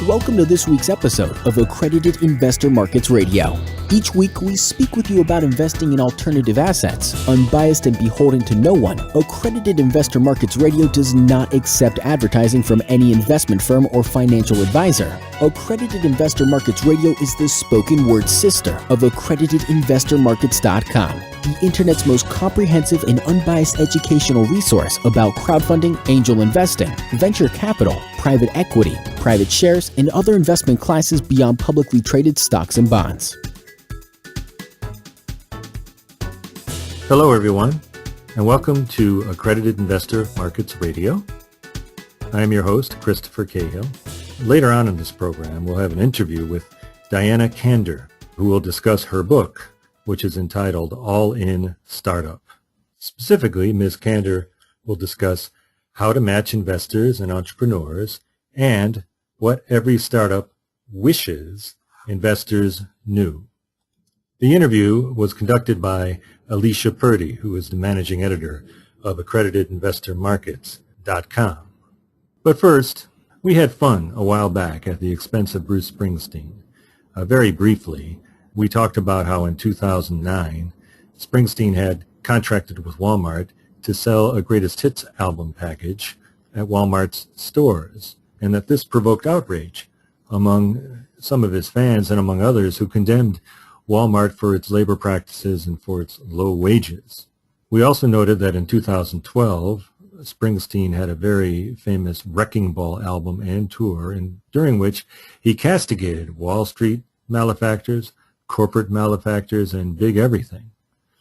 welcome to this week's episode of Accredited Investor Markets Radio. Each week, we speak with you about investing in alternative assets. Unbiased and beholden to no one, Accredited Investor Markets Radio does not accept advertising from any investment firm or financial advisor. Accredited Investor Markets Radio is the spoken word sister of AccreditedInvestorMarkets.com, the internet's most comprehensive and unbiased educational resource about crowdfunding, angel investing, venture capital, private equity, private shares, and other investment classes beyond publicly traded stocks and bonds. Hello, everyone, and welcome to Accredited Investor Markets Radio. I am your host, Christopher Cahill. Later on in this program, we'll have an interview with Diana Kander, who will discuss her book, which is entitled All In Startup. Specifically, Ms. Kander will discuss how to match investors and entrepreneurs and what every startup wishes investors knew. The interview was conducted by Alicia Purdy, who is the managing editor of AccreditedInvestorMarkets.com. But first, we had fun a while back at the expense of Bruce Springsteen. Very briefly, we talked about how in 2009, Springsteen had contracted with Walmart to sell a greatest hits album package at Walmart's stores, and that this provoked outrage among some of his fans and among others who condemned Walmart for its labor practices and for its low wages. We also noted that in 2012, Springsteen had a very famous Wrecking Ball album and tour, and during which he castigated Wall Street malefactors, corporate malefactors, and big everything.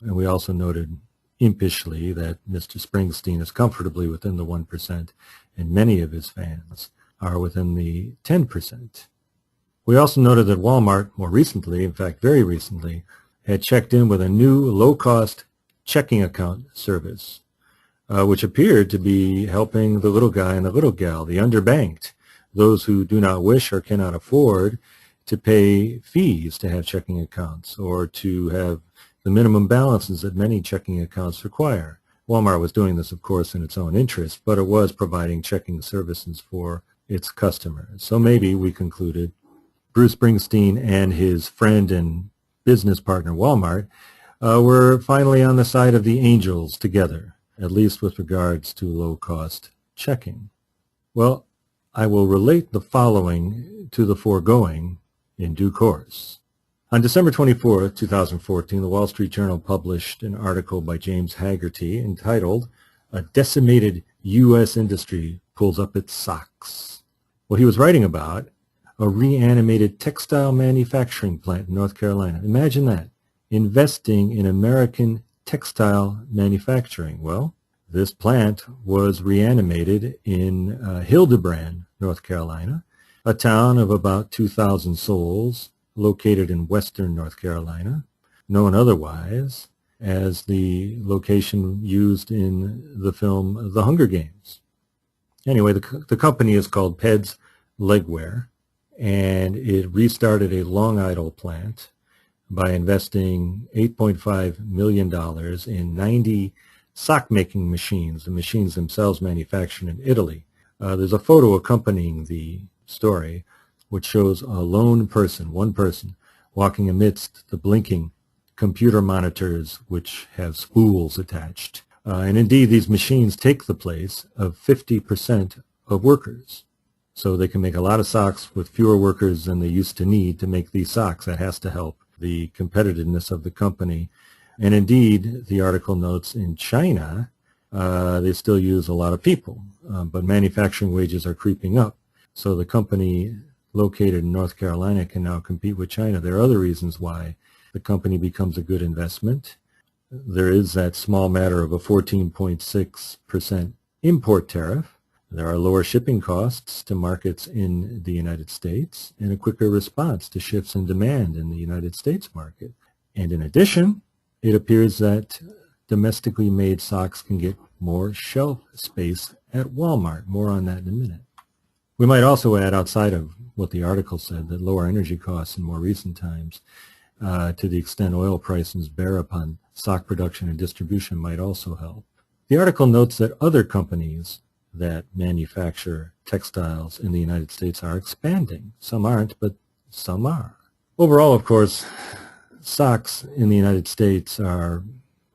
And we also noted impishly that Mr. Springsteen is comfortably within the 1%, and many of his fans are within the 10%. We also noted that Walmart, more recently, in fact very recently, had checked in with a new low-cost checking account service, which appeared to be helping the little guy and the little gal, the underbanked, those who do not wish or cannot afford to pay fees to have checking accounts or to have the minimum balances that many checking accounts require. Walmart was doing this, of course, in its own interest, but it was providing checking services for its customers. So maybe, we concluded, Bruce Springsteen and his friend and business partner Walmart were finally on the side of the angels together, at least with regards to low-cost checking. Well, I will relate the following to the foregoing in due course. On December 24, 2014, the Wall Street Journal published an article by James Haggerty entitled, "A Decimated U.S. Industry Pulls Up Its Socks." What he was writing about, a reanimated textile manufacturing plant in North Carolina. Imagine that, investing in American textile manufacturing. Well, this plant was reanimated in Hildebrand, North Carolina, a town of about 2,000 souls located in western North Carolina, known otherwise as the location used in the film The Hunger Games. Anyway, the company is called Peds Legwear, and it restarted a Long Idle plant by investing $8.5 million in 90 sock-making machines. The machines themselves manufactured in Italy. There's a photo accompanying the story which shows a lone person, one person, walking amidst the blinking computer monitors which have spools attached. And indeed, these machines take the place of 50% of workers. So they can make a lot of socks with fewer workers than they used to need to make these socks. That has to help the competitiveness of the company. And indeed, the article notes in China, they still use a lot of people, but manufacturing wages are creeping up. So the company located in North Carolina can now compete with China. There are other reasons why the company becomes a good investment. There is that small matter of a 14.6% import tariff. There are lower shipping costs to markets in the United States and a quicker response to shifts in demand in the United States market. And in addition, it appears that domestically made socks can get more shelf space at Walmart. More on that in a minute. We might also add, outside of what the article said, that lower energy costs in more recent times, to the extent oil prices bear upon sock production and distribution, might also help. The article notes that other companies that manufacture textiles in the United States are expanding. Some aren't, but some are. Overall, of course, socks in the United States are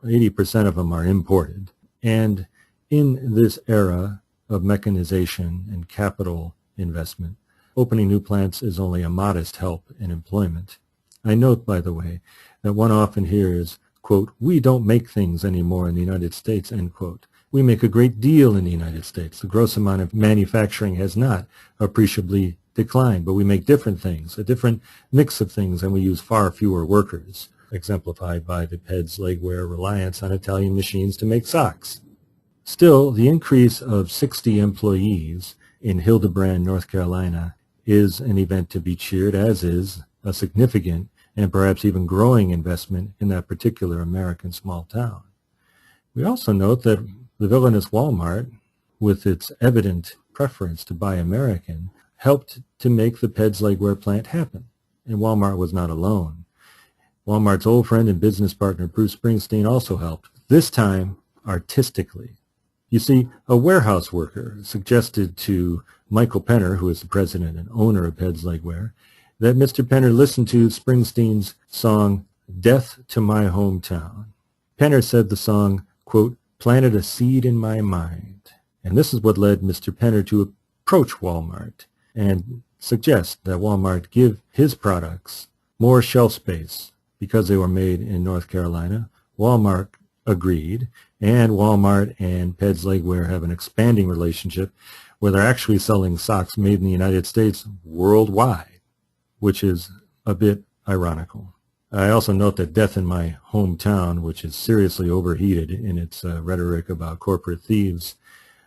80% of them are imported. And in this era of mechanization and capital investment, opening new plants is only a modest help in employment. I note, by the way, that one often hears, quote, "We don't make things anymore in the United States," end quote. We make a great deal in the United States. The gross amount of manufacturing has not appreciably declined, but we make different things, a different mix of things, and we use far fewer workers, exemplified by the Peds legwear reliance on Italian machines to make socks. Still, the increase of 60 employees in Hildebrand, North Carolina, is an event to be cheered, as is a significant and perhaps even growing investment in that particular American small town. We also note that the villainous Walmart, with its evident preference to buy American, helped to make the Peds legwear plant happen. And Walmart was not alone. Walmart's old friend and business partner Bruce Springsteen also helped, this time artistically. You see, a warehouse worker suggested to Michael Penner, who is the president and owner of Peds legwear, that Mr. Penner listen to Springsteen's song, "Death to My Hometown." Penner said the song, quote, "planted a seed in my mind." And this is what led Mr. Penner to approach Walmart and suggest that Walmart give his products more shelf space because they were made in North Carolina. Walmart agreed, and Walmart and Peds legwear have an expanding relationship where they're actually selling socks made in the United States worldwide, which is a bit ironical. I also note that "Death in My Hometown," which is seriously overheated in its rhetoric about corporate thieves,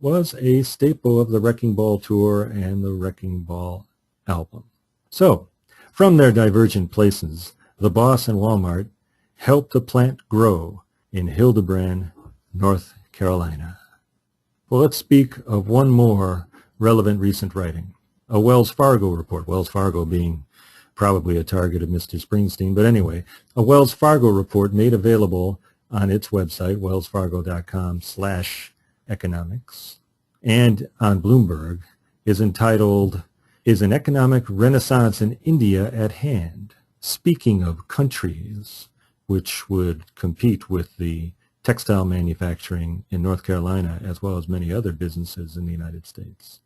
was a staple of the Wrecking Ball tour and the Wrecking Ball album. So, from their divergent places, the boss and Walmart helped the plant grow in Hildebrand, North Carolina. Well, let's speak of one more relevant recent writing, a Wells Fargo report, Wells Fargo being probably a target of Mr. Springsteen, but anyway, a Wells Fargo report made available on its website, wellsfargo.com/economics, and on Bloomberg, is entitled, "Is an Economic Renaissance in India at Hand?" Speaking of countries which would compete with the textile manufacturing in North Carolina as well as many other businesses in the United States.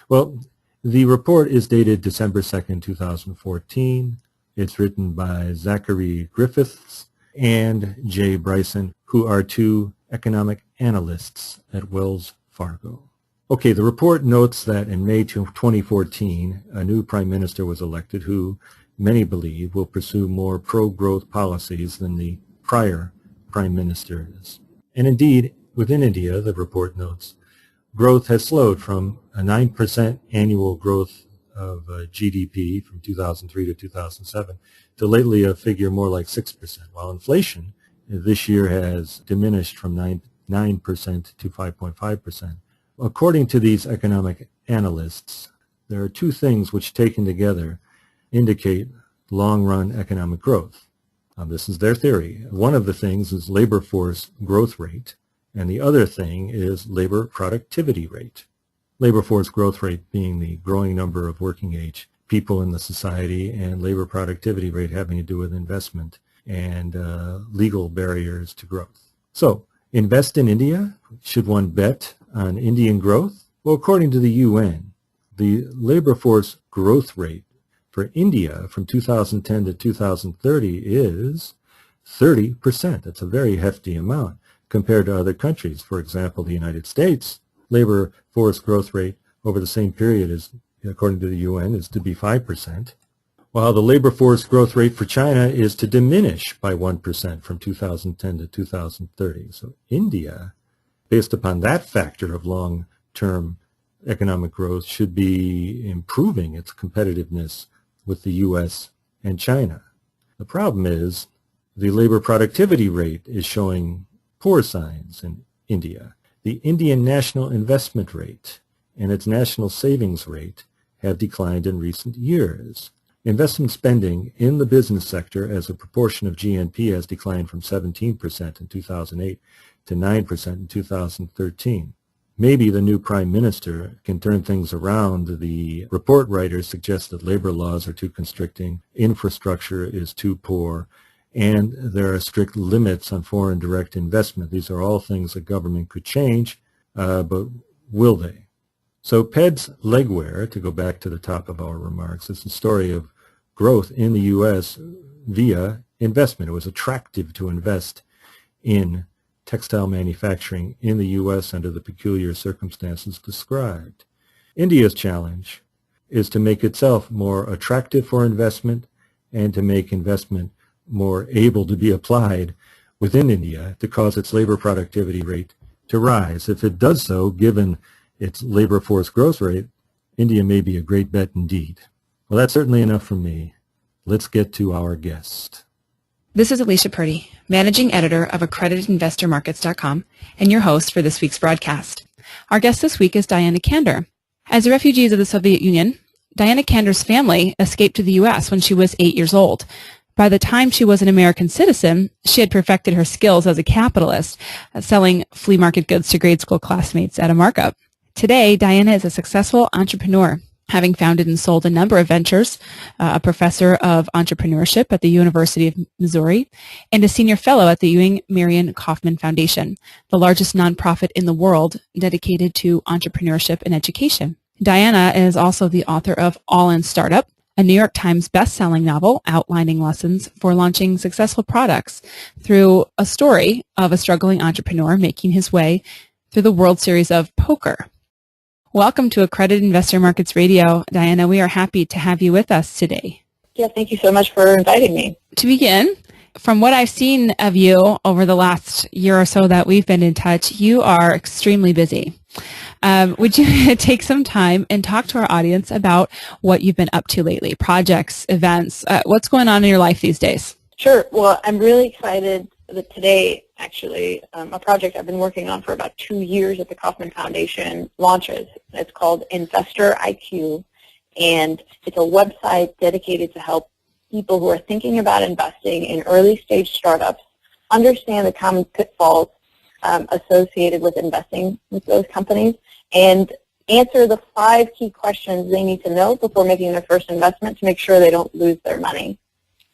Well, the report is dated December 2nd, 2014. It's written by Zachary Griffiths and Jay Bryson, who are two economic analysts at Wells Fargo. Okay, the report notes that in May 2014, a new prime minister was elected who, many believe, will pursue more pro-growth policies than the prior prime ministers. And indeed, within India, the report notes, growth has slowed from a 9% annual growth of GDP from 2003 to 2007 to lately a figure more like 6%, while inflation this year has diminished from 9% to 5.5%. According to these economic analysts, there are two things which taken together indicate long-run economic growth. This is their theory. One of the things is labor force growth rate, and the other thing is labor productivity rate. Labor force growth rate being the growing number of working age people in the society, and labor productivity rate having to do with investment and legal barriers to growth. So, invest in India? Should one bet on Indian growth? Well, according to the UN, the labor force growth rate for India from 2010 to 2030 is 30%. That's a very hefty amount compared to other countries. For example, the United States labor force growth rate over the same period is, according to the UN, is to be 5%, while the labor force growth rate for China is to diminish by 1% from 2010 to 2030. So India, based upon that factor of long-term economic growth, should be improving its competitiveness with the U.S. and China. The problem is the labor productivity rate is showing poor signs in India. The Indian national investment rate and its national savings rate have declined in recent years. Investment spending in the business sector as a proportion of GNP has declined from 17% in 2008 to 9% in 2013. maybe the new prime minister can turn things around. The report writers suggest that labor laws are too constricting, infrastructure is too poor, and there are strict limits on foreign direct investment. These are all things the government could change, but will they? So Ped's Legwear, to go back to the top of our remarks, is the story of growth in the U.S. via investment. It was attractive to invest in textile manufacturing in the U.S. under the peculiar circumstances described. India's challenge is to make itself more attractive for investment and to make investment more able to be applied within India to cause its labor productivity rate to rise. If it does so, given its labor force growth rate, India may be a great bet indeed. Well, that's certainly enough from me. Let's get to our guest. This is Alicia Purdy, Managing Editor of AccreditedInvestorMarkets.com and your host for this week's broadcast. Our guest this week is Diana Kander. As refugees of the Soviet Union, Diana Kander's family escaped to the U.S. when she was 8 years old. By the time she was an American citizen, she had perfected her skills as a capitalist, selling flea market goods to grade school classmates at a markup. Today, Diana is a successful entrepreneur, having founded and sold a number of ventures, a professor of entrepreneurship at the University of Missouri, and a senior fellow at the Ewing Marion Kauffman Foundation, the largest nonprofit in the world dedicated to entrepreneurship and education. Diana is also the author of All in Startup, a New York Times best-selling novel outlining lessons for launching successful products through a story of a struggling entrepreneur making his way through the World Series of Poker. Welcome to Accredited Investor Markets Radio. Diana, we are happy to have you with us today. Yeah, thank you so much for inviting me. To begin, from what I've seen of you over the last year or so that we've been in touch, you are extremely busy. Would you take some time and talk to our audience about what you've been up to lately, projects, events, what's going on in your life these days? Sure. Well, I'm really excited that today, actually, a project I've been working on for about 2 years at the Kauffman Foundation launches. It's called Investor IQ, and it's a website dedicated to help people who are thinking about investing in early-stage startups understand the common pitfalls associated with investing with those companies and answer the 5 key questions they need to know before making their first investment to make sure they don't lose their money.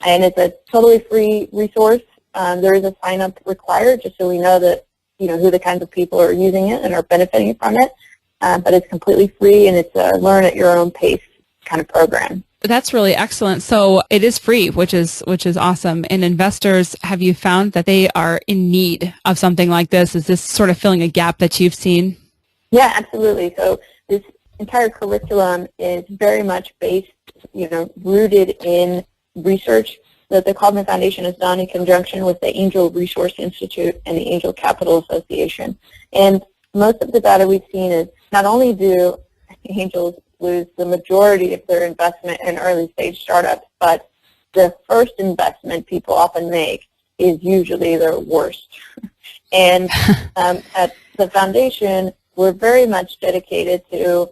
And it's a totally free resource. There is a sign-up required just so we know that, who the kinds of people are using it and are benefiting from it. But it's completely free, and it's a learn-at-your-own-pace kind of program. That's really excellent. So it is free, which is awesome. And investors, have you found that they are in need of something like this? Is this sort of filling a gap that you've seen? Yeah, absolutely. So this entire curriculum is very much based, rooted in research that the Kauffman Foundation has done in conjunction with the Angel Resource Institute and the Angel Capital Association. And most of the data we've seen is not only do angels lose the majority of their investment in early-stage startups, but the first investment people often make is usually their worst. And at the foundation, we're very much dedicated to,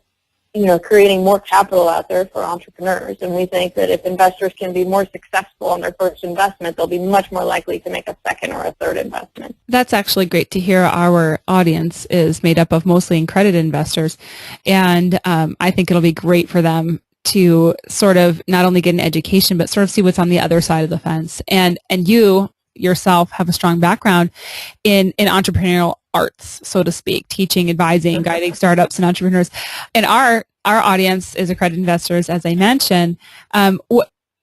creating more capital out there for entrepreneurs. And we think that if investors can be more successful on their first investment, they'll be much more likely to make a second or a third investment. That's actually great to hear. Our audience is made up of mostly accredited investors. And I think it'll be great for them to sort of not only get an education, but sort of see what's on the other side of the fence. And you yourself have a strong background in entrepreneurial arts, so to speak, teaching, advising, guiding startups and entrepreneurs. And our audience is accredited investors, as I mentioned,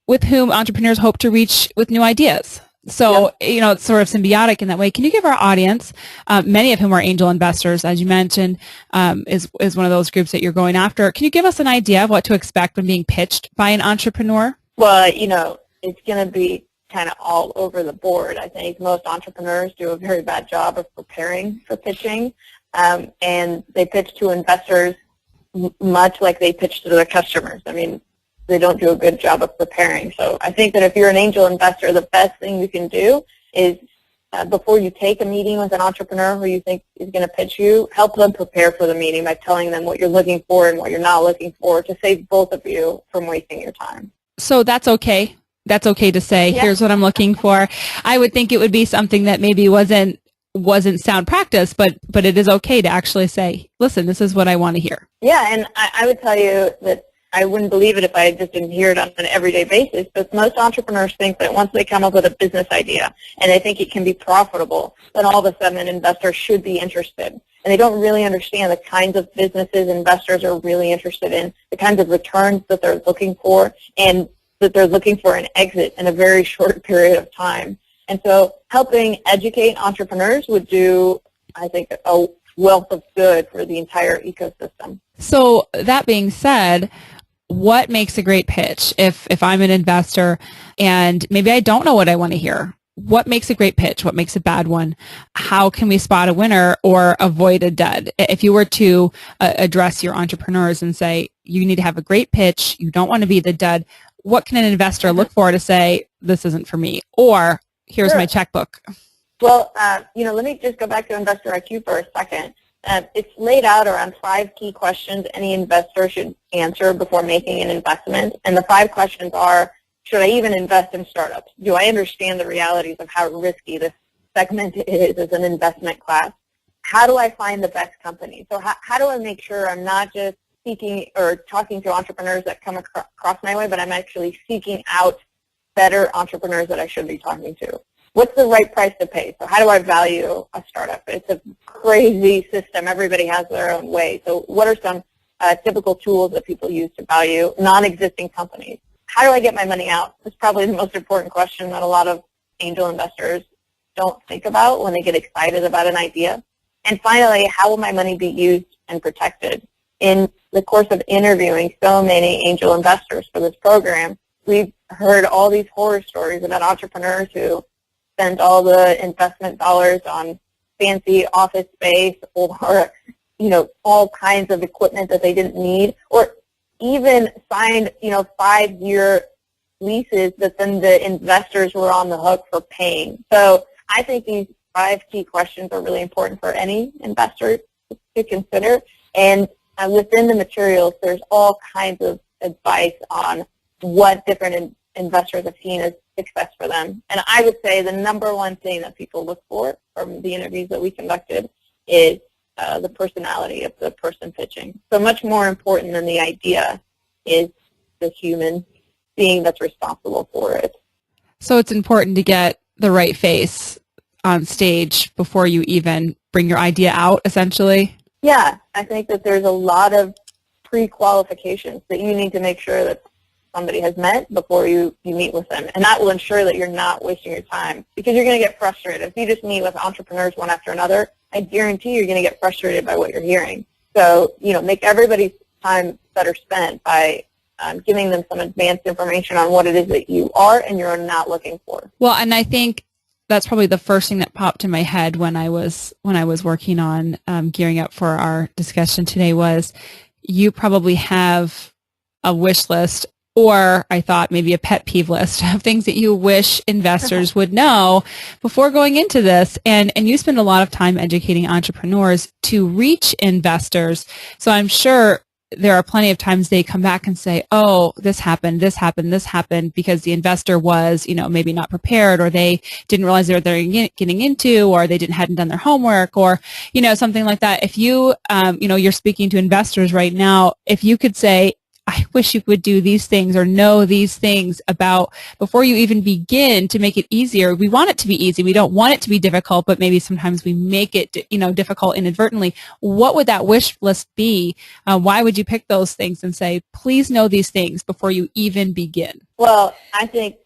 with whom entrepreneurs hope to reach with new ideas. So, it's sort of symbiotic in that way. Can you give our audience, many of whom are angel investors, as you mentioned, is one of those groups that you're going after. Can you give us an idea of what to expect when being pitched by an entrepreneur? Well, it's going to be kind of all over the board. I think most entrepreneurs do a very bad job of preparing for pitching, and they pitch to investors much like they pitch to their customers. I mean, they don't do a good job of preparing. So I think that if you're an angel investor, the best thing you can do is before you take a meeting with an entrepreneur who you think is going to pitch you, help them prepare for the meeting by telling them what you're looking for and what you're not looking for to save both of you from wasting your time. So that's okay. That's okay to say, Here's what I'm looking for. I would think it would be something that maybe wasn't wasn't sound practice, but it is okay to actually say, listen, this is what I want to hear. Yeah, and I would tell you that I wouldn't believe it if I just didn't hear it on an everyday basis, but most entrepreneurs think that once they come up with a business idea and they think it can be profitable, then all of a sudden an investor should be interested. And they don't really understand the kinds of businesses investors are really interested in, the kinds of returns that they're looking for, and that they're looking for an exit in a very short period of time. And so helping educate entrepreneurs would do, I think, a wealth of good for the entire ecosystem. So that being said, what makes a great pitch? If I'm an investor and maybe I don't know what I want to hear, what makes a great pitch? What makes a bad one? How can we spot a winner or avoid a dud? If you were to address your entrepreneurs and say, you need to have a great pitch, you don't want to be the dud, what can an investor look for to say, this isn't for me? Or here's my checkbook. Well, let me just go back to Investor IQ for a second. It's laid out around 5 key questions any investor should answer before making an investment. And the 5 questions are, should I even invest in startups? Do I understand the realities of how risky this segment is as an investment class? How do I find the best company? So how do I make sure I'm not just seeking or talking to entrepreneurs that come across my way, but I'm actually seeking out better entrepreneurs that I should be talking to? What's the right price to pay? So how do I value a startup? It's a crazy system. Everybody has their own way. So what are some typical tools that people use to value non-existing companies? How do I get my money out? That's probably the most important question that a lot of angel investors don't think about when they get excited about an idea. And finally, how will my money be used and protected? In the course of interviewing so many angel investors for this program, we've heard all these horror stories about entrepreneurs who spent all the investment dollars on fancy office space or, all kinds of equipment that they didn't need, or even signed, 5-year leases that then the investors were on the hook for paying. So I think these 5 key questions are really important for any investor to consider. And within the materials, there's all kinds of advice on what different investors have seen as success for them. And I would say the number one thing that people look for from the interviews that we conducted is the personality of the person pitching. So much more important than the idea is the human being that's responsible for it. So it's important to get the right face on stage before you even bring your idea out, essentially? Yeah, I think that there's a lot of pre-qualifications that you need to make sure that somebody has met before you meet with them. And that will ensure that you're not wasting your time, because you're going to get frustrated. If you just meet with entrepreneurs one after another, I guarantee you're going to get frustrated by what you're hearing. So, make everybody's time better spent by giving them some advanced information on what it is that you are and you're not looking for. Well, and I think that's probably the first thing that popped in my head when I was working on gearing up for our discussion today was you probably have a wish list, or I thought maybe a pet peeve list of things that you wish investors would know before going into this. And you spend a lot of time educating entrepreneurs to reach investors. So I'm sure there are plenty of times they come back and say, oh, this happened, because the investor was, maybe not prepared, or they didn't realize what they're getting into, or they hadn't done their homework, or, something like that. If you, you're speaking to investors right now, if you could say, I wish you would do these things or know these things about before you even begin to make it easier. We want it to be easy. We don't want it to be difficult, but maybe sometimes we make it, difficult inadvertently. What would that wish list be? Why would you pick those things and say, please know these things before you even begin? Well, I think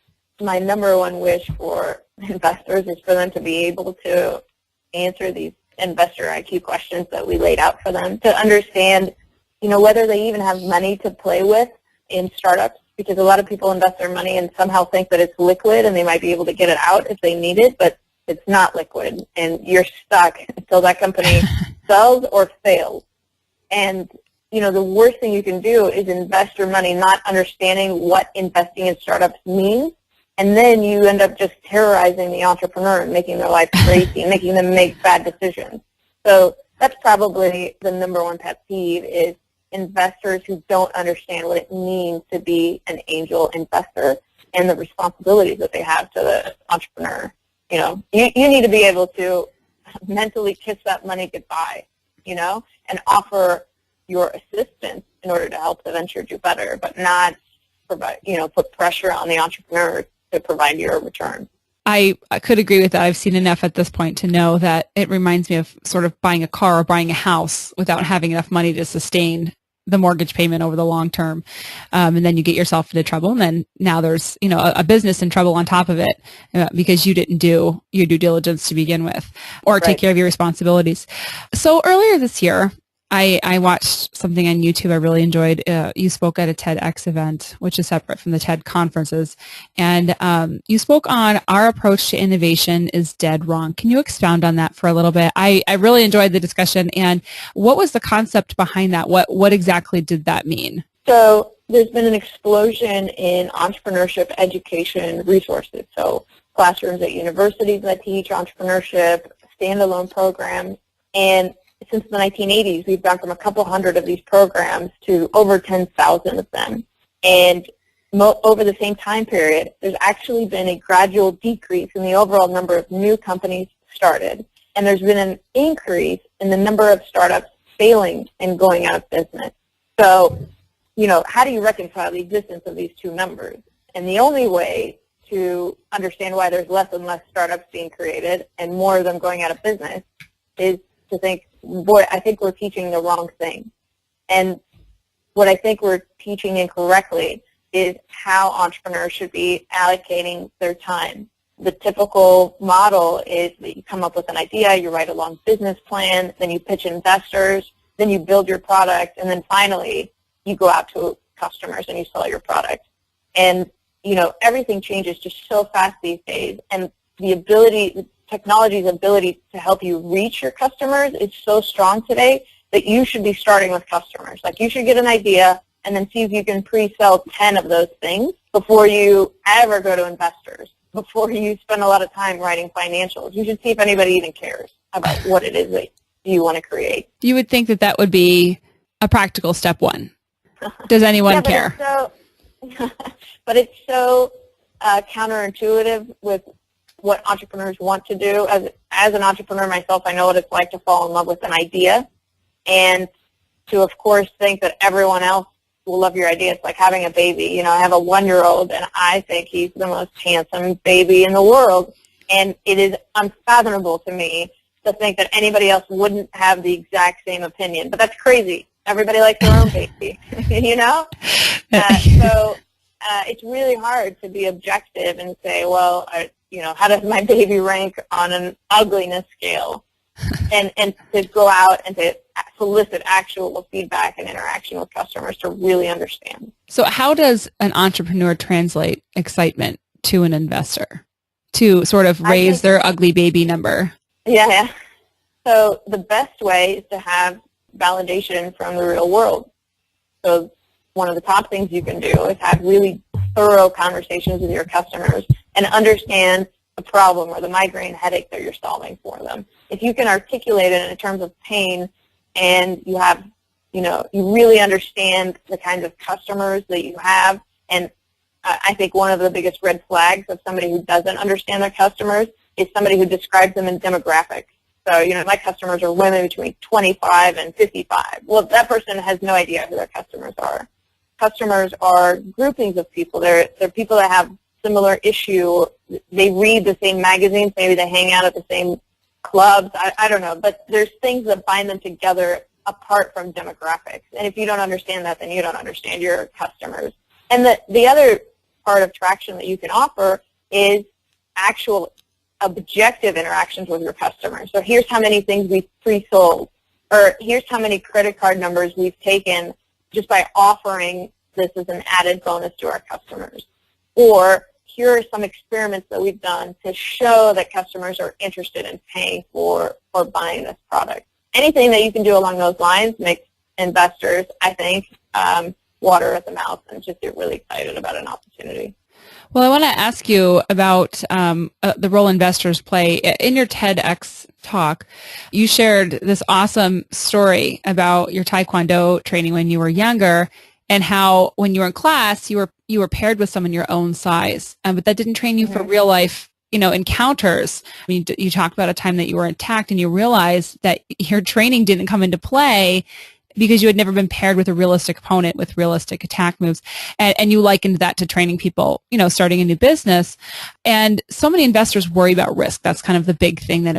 my number one wish for investors is for them to be able to answer these investor IQ questions that we laid out for them, to understand whether they even have money to play with in startups, because a lot of people invest their money and somehow think that it's liquid and they might be able to get it out if they need it, but it's not liquid, and you're stuck until that company sells or fails. And, the worst thing you can do is invest your money not understanding what investing in startups means, and then you end up just terrorizing the entrepreneur and making their life crazy and making them make bad decisions. So that's probably the number one pet peeve, is investors who don't understand what it means to be an angel investor and the responsibilities that they have to the entrepreneur. You need to be able to mentally kiss that money goodbye, and offer your assistance in order to help the venture do better, but not provide, put pressure on the entrepreneur to provide your return. I could agree with that. I've seen enough at this point to know that it reminds me of sort of buying a car or buying a house without having enough money to sustain the mortgage payment over the long term. And then you get yourself into trouble. And then now there's, a business in trouble on top of it because you didn't do your due diligence to begin with or take care of your responsibilities. So earlier this year, I watched something on YouTube I really enjoyed. You spoke at a TEDx event, which is separate from the TED conferences. And you spoke on our approach to innovation is dead wrong. Can you expound on that for a little bit? I really enjoyed the discussion. And what was the concept behind that? What exactly did that mean? So there's been an explosion in entrepreneurship education resources. So classrooms at universities that teach entrepreneurship, standalone programs, and since the 1980s, we've gone from a couple hundred of these programs to over 10,000 of them. And over the same time period, there's actually been a gradual decrease in the overall number of new companies started. And there's been an increase in the number of startups failing and going out of business. So, how do you reconcile the existence of these two numbers? And the only way to understand why there's less and less startups being created and more of them going out of business is to think, boy, I think we're teaching the wrong thing. And what I think we're teaching incorrectly is how entrepreneurs should be allocating their time. The typical model is that you come up with an idea, you write a long business plan, then you pitch investors, then you build your product, and then finally you go out to customers and you sell your product. And, everything changes just so fast these days, and technology's ability to help you reach your customers is so strong today that you should be starting with customers. Like, you should get an idea and then see if you can pre-sell 10 of those things before you ever go to investors, before you spend a lot of time writing financials. You should see if anybody even cares about what it is that you want to create. You would think that would be a practical step one. Does anyone care? But it's so counterintuitive with what entrepreneurs want to do. As an entrepreneur myself, I know what it's like to fall in love with an idea and to, of course, think that everyone else will love your idea. It's like having a baby. I have a 1-year-old, and I think he's the most handsome baby in the world, and it is unfathomable to me to think that anybody else wouldn't have the exact same opinion. But that's crazy. Everybody likes their own baby, So it's really hard to be objective and say, well, how does my baby rank on an ugliness scale? And to go out and to solicit actual feedback and interaction with customers to really understand. So how does an entrepreneur translate excitement to an investor to sort of raise their ugly baby number? Yeah. So the best way is to have validation from the real world. So one of the top things you can do is have really thorough conversations with your customers and understand the problem or the migraine headache that you're solving for them. If you can articulate it in terms of pain and you have, you really understand the kinds of customers that you have, and I think one of the biggest red flags of somebody who doesn't understand their customers is somebody who describes them in demographics. So, my customers are women between 25 and 55. Well, that person has no idea who their customers are. Customers are groupings of people. They're people that have similar issue. They read the same magazines. Maybe they hang out at the same clubs. I don't know. But there's things that bind them together apart from demographics. And if you don't understand that, then you don't understand your customers. And the other part of traction that you can offer is actual objective interactions with your customers. So here's how many things we've pre-sold, or here's how many credit card numbers we've taken just by offering this as an added bonus to our customers. Or here are some experiments that we've done to show that customers are interested in paying for or buying this product. Anything that you can do along those lines makes investors, I think, water at the mouth and just get really excited about an opportunity. Well, I want to ask you about the role investors play. In your TEDx talk, you shared this awesome story about your Taekwondo training when you were younger and how when you were in class, you were paired with someone your own size, but that didn't train you for real life encounters. I mean, you talked about a time that you were attacked and you realized that your training didn't come into play because you had never been paired with a realistic opponent with realistic attack moves. And you likened that to training people, starting a new business. And so many investors worry about risk. That's kind of the big thing that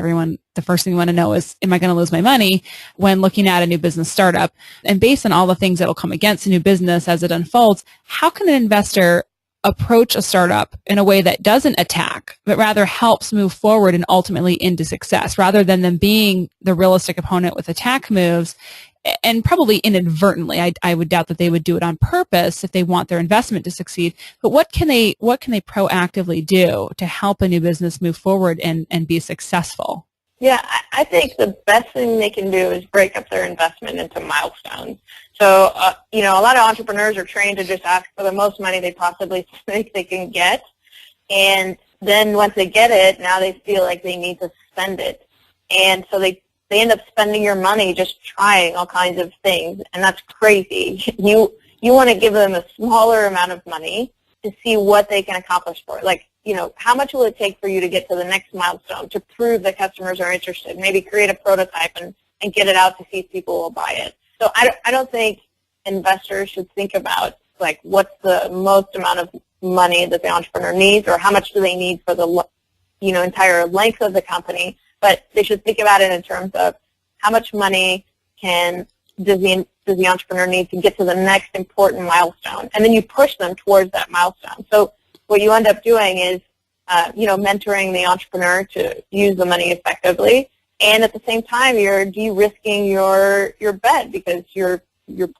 the first thing you want to know is, am I going to lose my money when looking at a new business startup? And based on all the things that will come against a new business as it unfolds, how can an investor approach a startup in a way that doesn't attack, but rather helps move forward and ultimately into success, rather than them being the realistic opponent with attack moves? And probably inadvertently, I would doubt that they would do it on purpose if they want their investment to succeed. But what can they proactively do to help a new business move forward and be successful? Yeah, I think the best thing they can do is break up their investment into milestones. So, a lot of entrepreneurs are trained to just ask for the most money they possibly think they can get. And then once they get it, now they feel like they need to spend it. And so they end up spending your money just trying all kinds of things, and that's crazy. You want to give them a smaller amount of money to see what they can accomplish for it. Like, how much will it take for you to get to the next milestone to prove that customers are interested? Maybe create a prototype and get it out to see if people will buy it. So I don't think investors should think about, like, what's the most amount of money that the entrepreneur needs, or how much do they need for the entire length of the company. But they should think about it in terms of how much money does the entrepreneur need to get to the next important milestone, and then you push them towards that milestone. So what you end up doing is, mentoring the entrepreneur to use the money effectively, and at the same time you're de-risking your bet because you're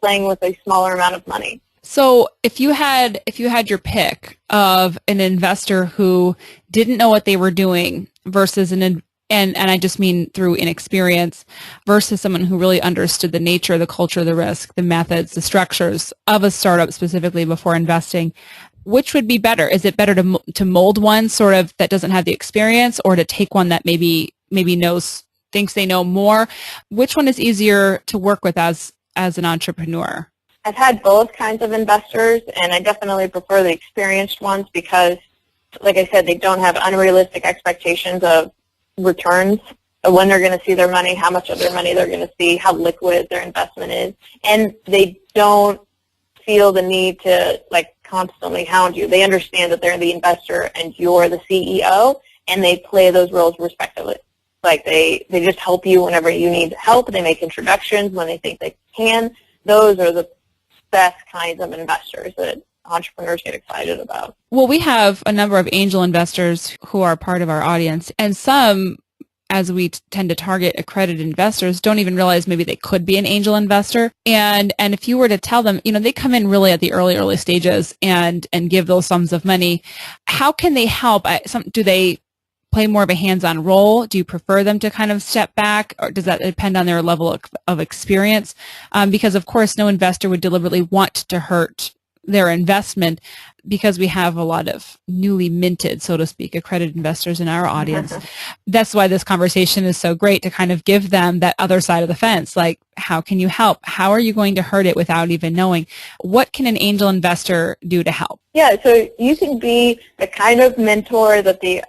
playing with a smaller amount of money. So if you had your pick of an investor who didn't know what they were doing versus and I just mean through inexperience, versus someone who really understood the nature, the culture, the risk, the methods, the structures of a startup specifically before investing, which would be better? Is it better to mold one sort of that doesn't have the experience, or to take one that maybe thinks they know more? Which one is easier to work with as an entrepreneur? I've had both kinds of investors, and I definitely prefer the experienced ones because, like I said, they don't have unrealistic expectations of returns, of when they're going to see their money, how much of their money they're going to see, how liquid their investment is, and they don't feel the need to constantly hound you. They understand that they're the investor and you're the CEO, and they play those roles respectively. Like they just help you whenever you need help. They make introductions when they think they can. Those are the best kinds of investors that entrepreneurs get excited about. Well, we have a number of angel investors who are part of our audience, and some, as we tend to target accredited investors, don't even realize maybe they could be an angel investor. And if you were to tell them, they come in really at the early stages and give those sums of money, how can they help? Do they play more of a hands-on role? Do you prefer them to kind of step back, or does that depend on their level of experience? Because, of course, no investor would deliberately want to hurt their investment, because we have a lot of newly minted, so to speak, accredited investors in our audience. That's why this conversation is so great, to kind of give them that other side of the fence. Like, how can you help? How are you going to hurt it without even knowing? What can an angel investor do to help? Yeah, so you can be the kind of mentor that the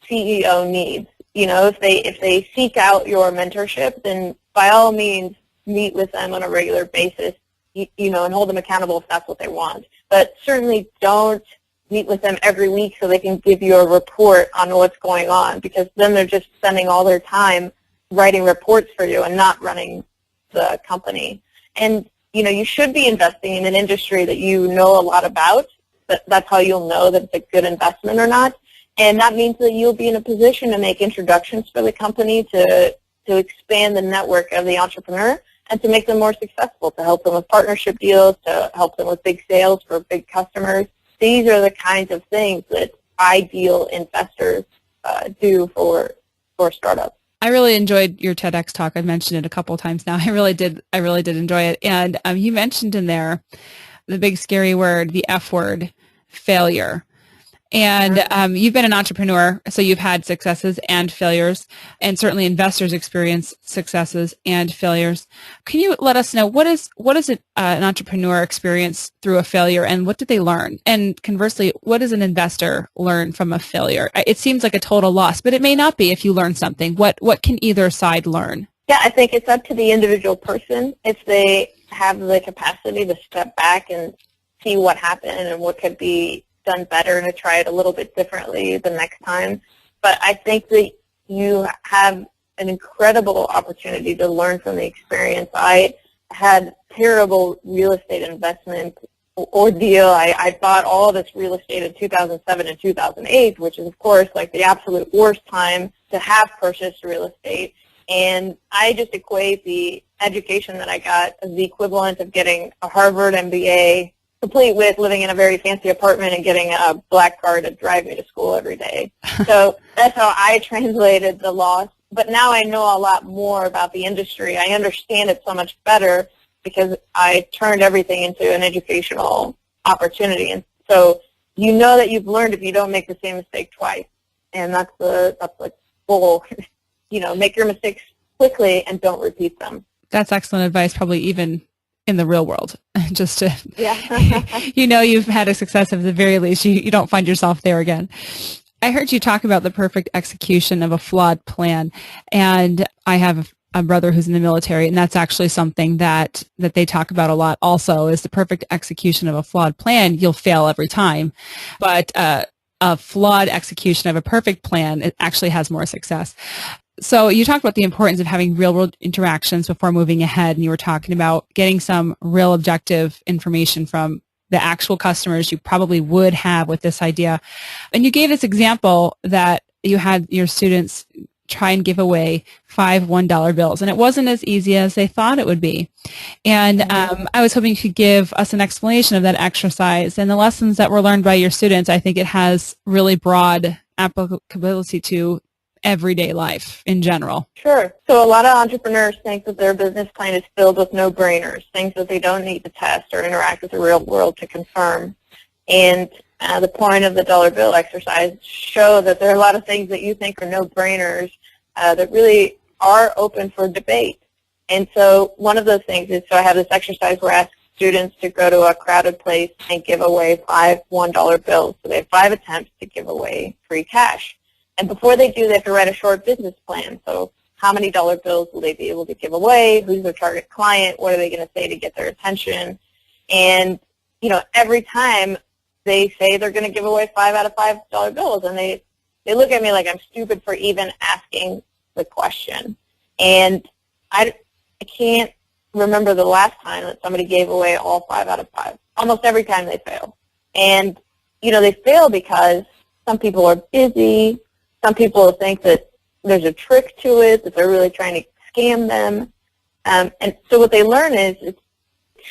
CEO needs. If they seek out your mentorship, then by all means meet with them on a regular basis, and hold them accountable if that's what they want. But certainly don't meet with them every week so they can give you a report on what's going on, because then they're just spending all their time writing reports for you and not running the company. And, you should be investing in an industry that you know a lot about. That's how you'll know that it's a good investment or not. And that means that you'll be in a position to make introductions for the company, to expand the network of the entrepreneur, and to make them more successful, to help them with partnership deals, to help them with big sales for big customers. These are the kinds of things that ideal investors do for startups. I really enjoyed your TEDx talk. I've mentioned it a couple of times now. I really did enjoy it. And you mentioned in there the big scary word, the F word, failure. And you've been an entrepreneur, so you've had successes and failures, and certainly investors experience successes and failures. Can you let us know what is an entrepreneur experience through a failure, and what did they learn? And conversely, what does an investor learn from a failure? It seems like a total loss, but it may not be if you learn something. What can either side learn? Yeah, I think it's up to the individual person if they have the capacity to step back and see what happened and what could be done better and to try it a little bit differently the next time. But I think that you have an incredible opportunity to learn from the experience. I had terrible real estate investment ordeal. I bought all this real estate in 2007 and 2008, which is, of course, like the absolute worst time to have purchased real estate. And I just equate the education that I got as the equivalent of getting a Harvard MBA, complete with living in a very fancy apartment and getting a black car to drive me to school every day. So that's how I translated the loss. But now I know a lot more about the industry. I understand it so much better because I turned everything into an educational opportunity. And so you know that you've learned if you don't make the same mistake twice. And that's the goal. Make your mistakes quickly and don't repeat them. That's excellent advice, probably even in the real world, just to, yeah. You've had a success at the very least. You don't find yourself there again. I heard you talk about the perfect execution of a flawed plan, and I have a brother who's in the military, and that's actually something that they talk about a lot also, is the perfect execution of a flawed plan. You'll fail every time, but a flawed execution of a perfect plan, it actually has more success. So you talked about the importance of having real-world interactions before moving ahead, and you were talking about getting some real objective information from the actual customers you probably would have with this idea. And you gave this example that you had your students try and give away 5 $1 bills, and it wasn't as easy as they thought it would be. And I was hoping you could give us an explanation of that exercise and the lessons that were learned by your students. I think it has really broad applicability to everyday life in general. Sure. So a lot of entrepreneurs think that their business plan is filled with no-brainers, things that they don't need to test or interact with the real world to confirm. And the point of the dollar bill exercise show that there are a lot of things that you think are no-brainers that really are open for debate. And so one of those things is, so I have this exercise where I ask students to go to a crowded place and give away 5 $1 bills. So they have 5 attempts to give away free cash. And before they do, they have to write a short business plan. So how many dollar bills will they be able to give away? Who's their target client? What are they going to say to get their attention? And, every time they say they're going to give away 5 out of $5 bills, and they look at me like I'm stupid for even asking the question. And I can't remember the last time that somebody gave away all 5 out of 5. Almost every time they fail. And, they fail because some people are busy. Some people think that there's a trick to it, that they're really trying to scam them. And so what they learn is it's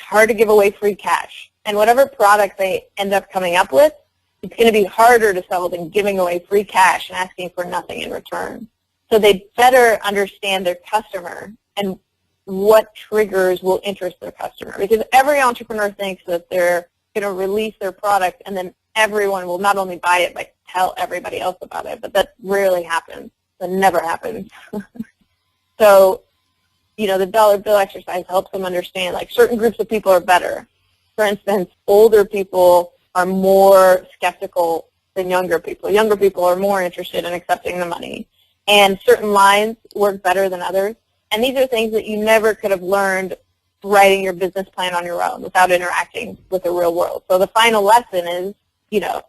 hard to give away free cash. And whatever product they end up coming up with, it's going to be harder to sell than giving away free cash and asking for nothing in return. So they better understand their customer and what triggers will interest their customer. Because every entrepreneur thinks that they're going to release their product and then everyone will not only buy it, but tell everybody else about it. But that rarely happens. That never happens. So, the dollar bill exercise helps them understand, like, certain groups of people are better. For instance, older people are more skeptical than younger people. Younger people are more interested in accepting the money. And certain lines work better than others. And these are things that you never could have learned writing your business plan on your own without interacting with the real world. So the final lesson is,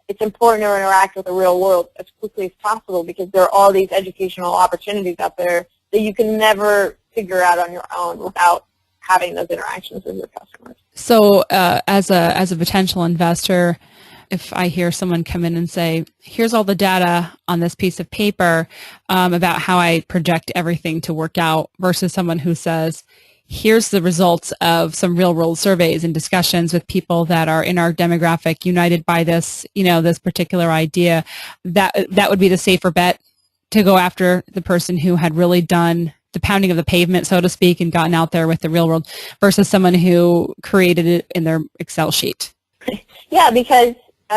it's important to interact with the real world as quickly as possible because there are all these educational opportunities out there that you can never figure out on your own without having those interactions with your customers. So as a potential investor, if I hear someone come in and say, here's all the data on this piece of paper about how I project everything to work out, versus someone who says, here's the results of some real-world surveys and discussions with people that are in our demographic united by this, this particular idea, that would be the safer bet to go after the person who had really done the pounding of the pavement, so to speak, and gotten out there with the real world, versus someone who created it in their Excel sheet. Yeah, because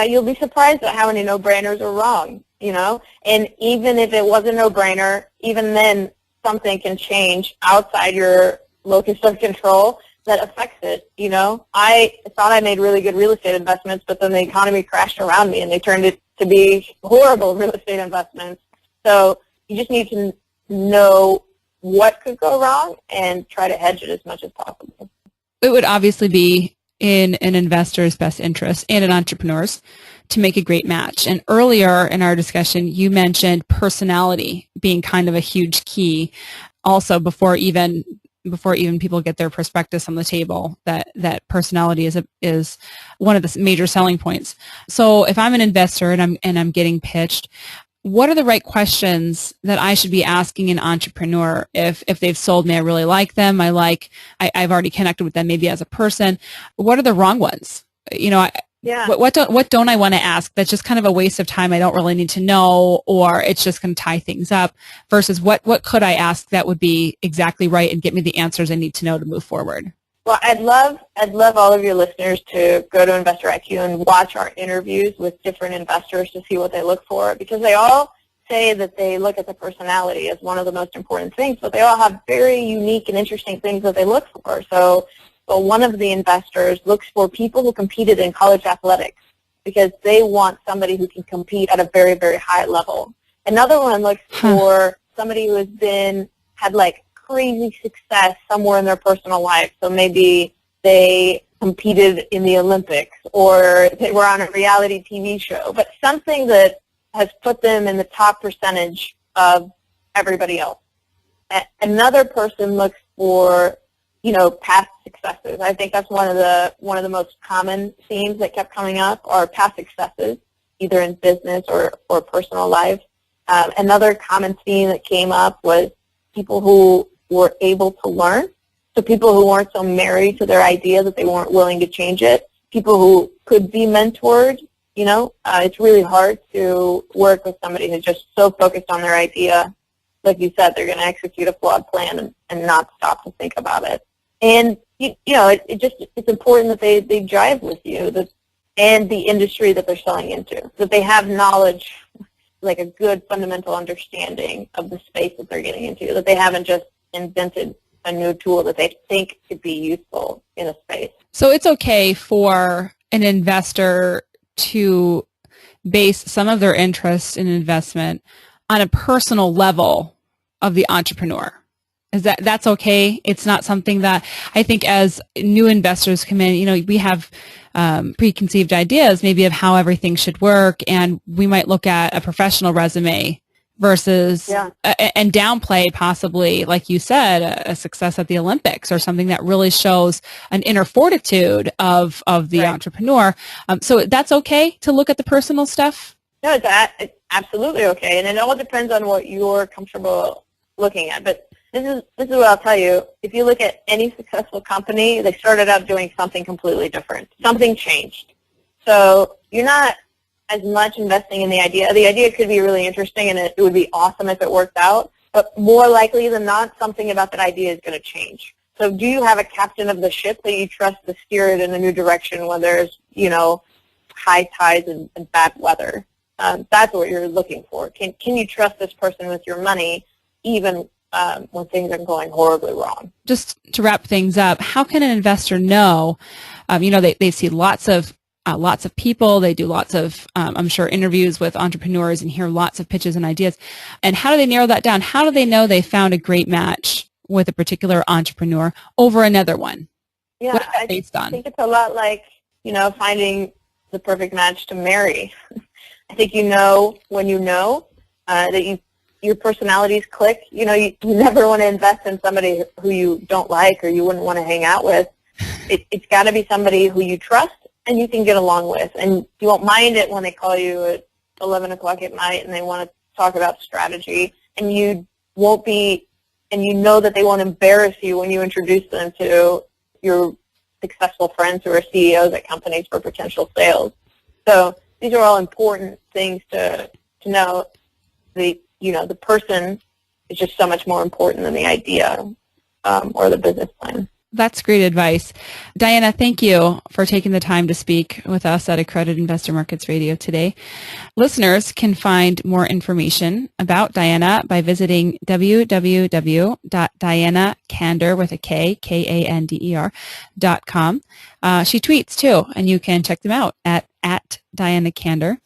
you'll be surprised at how many no-brainers are wrong, you know? And even if it was a no-brainer, even then something can change outside your locus of control that affects it, you know? I thought I made really good real estate investments, but then the economy crashed around me and they turned it to be horrible real estate investments. So you just need to know what could go wrong and try to hedge it as much as possible. It would obviously be in an investor's best interest and an entrepreneur's to make a great match. And earlier in our discussion, you mentioned personality being kind of a huge key also before even people get their prospectus on the table, that personality is one of the major selling points. So if I'm an investor and I'm getting pitched, what are the right questions that I should be asking an entrepreneur if they've sold me? I really like them. I've already connected with them maybe as a person. What are the wrong ones? You know, what don't I want to ask? That's just kind of a waste of time. I don't really need to know, or it's just going to tie things up. Versus what could I ask that would be exactly right and get me the answers I need to know to move forward? Well, I'd love all of your listeners to go to Investor IQ and watch our interviews with different investors to see what they look for, because they all say that they look at the personality as one of the most important things, but they all have very unique and interesting things that they look for. So one of the investors looks for people who competed in college athletics because they want somebody who can compete at a very, very high level. Another one looks for somebody who had like crazy success somewhere in their personal life. So maybe they competed in the Olympics or they were on a reality TV show, but something that has put them in the top percentage of everybody else. Another person looks for, you know, past successes. I think that's one of the most common themes that kept coming up are past successes, either in business or personal life. Another common theme that came up was people who were able to learn. So people who weren't so married to their idea that they weren't willing to change it. People who could be mentored, you know. It's really hard to work with somebody who's just so focused on their idea. Like you said, they're going to execute a flawed plan and not stop to think about it. And, you know, it's important that they jive with you and the industry that they're selling into, that they have knowledge, like a good fundamental understanding of the space that they're getting into, that they haven't just invented a new tool that they think could be useful in a space. So it's okay for an investor to base some of their interest in investment on a personal level of the entrepreneur. That's okay? It's not something that I think as new investors come in, you know, we have preconceived ideas maybe of how everything should work, and we might look at a professional resume versus and downplay possibly, like you said, a success at the Olympics or something that really shows an inner fortitude of the entrepreneur. So that's okay to look at the personal stuff? No, it's absolutely okay, and it all depends on what you're comfortable looking at. But this is what I'll tell you. If you look at any successful company, they started out doing something completely different. Something changed. So you're not as much investing in the idea. The idea could be really interesting, and it would be awesome if it worked out, but more likely than not, something about that idea is going to change. So do you have a captain of the ship that you trust to steer it in a new direction when there's, you know, high tides and bad weather? That's what you're looking for. Can you trust this person with your money even when things are going horribly wrong? Just to wrap things up, how can an investor know? You know, they see lots of people. They do lots of, I'm sure, interviews with entrepreneurs and hear lots of pitches and ideas. And how do they narrow that down? How do they know they found a great match with a particular entrepreneur over another one? Yeah, what is that based on? I think it's a lot like, you know, finding the perfect match to marry. I think you know when you know that your personalities click. You know, you never want to invest in somebody who you don't like or you wouldn't want to hang out with. It's got to be somebody who you trust and you can get along with, and you won't mind it when they call you at 11 o'clock at night and they want to talk about strategy, and you won't be, and you know that they won't embarrass you when you introduce them to your successful friends who are CEOs at companies for potential sales. So these are all important things to know. The person is just so much more important than the idea or the business plan. That's great advice. Diana, thank you for taking the time to speak with us at Accredited Investor Markets Radio today. Listeners can find more information about Diana by visiting www.dianakander with a K, Kander.com. She tweets too, and you can check them out at Diana Kander.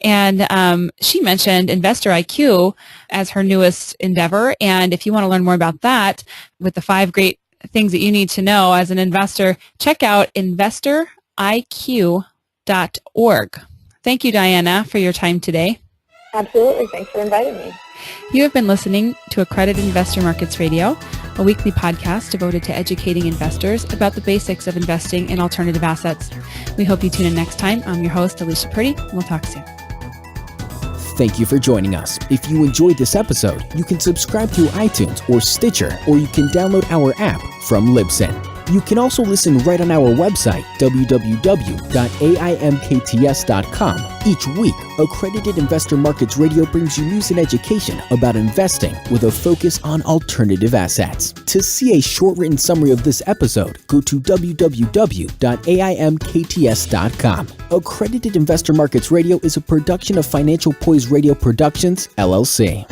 And she mentioned Investor IQ as her newest endeavor. And if you want to learn more about that with the 5 great things that you need to know as an investor, check out investoriq.org. Thank you, Diana, for your time today. Absolutely. Thanks for inviting me. You have been listening to Accredited Investor Markets Radio, a weekly podcast devoted to educating investors about the basics of investing in alternative assets. We hope you tune in next time. I'm your host, Alicia Purdy. We'll talk soon. Thank you for joining us. If you enjoyed this episode, you can subscribe through iTunes or Stitcher, or you can download our app from Libsyn. You can also listen right on our website, www.AIMkts.com. Each week, Accredited Investor Markets Radio brings you news and education about investing with a focus on alternative assets. To see a short written summary of this episode, go to www.AIMkts.com. Accredited Investor Markets Radio is a production of Financial Poise Radio Productions, LLC.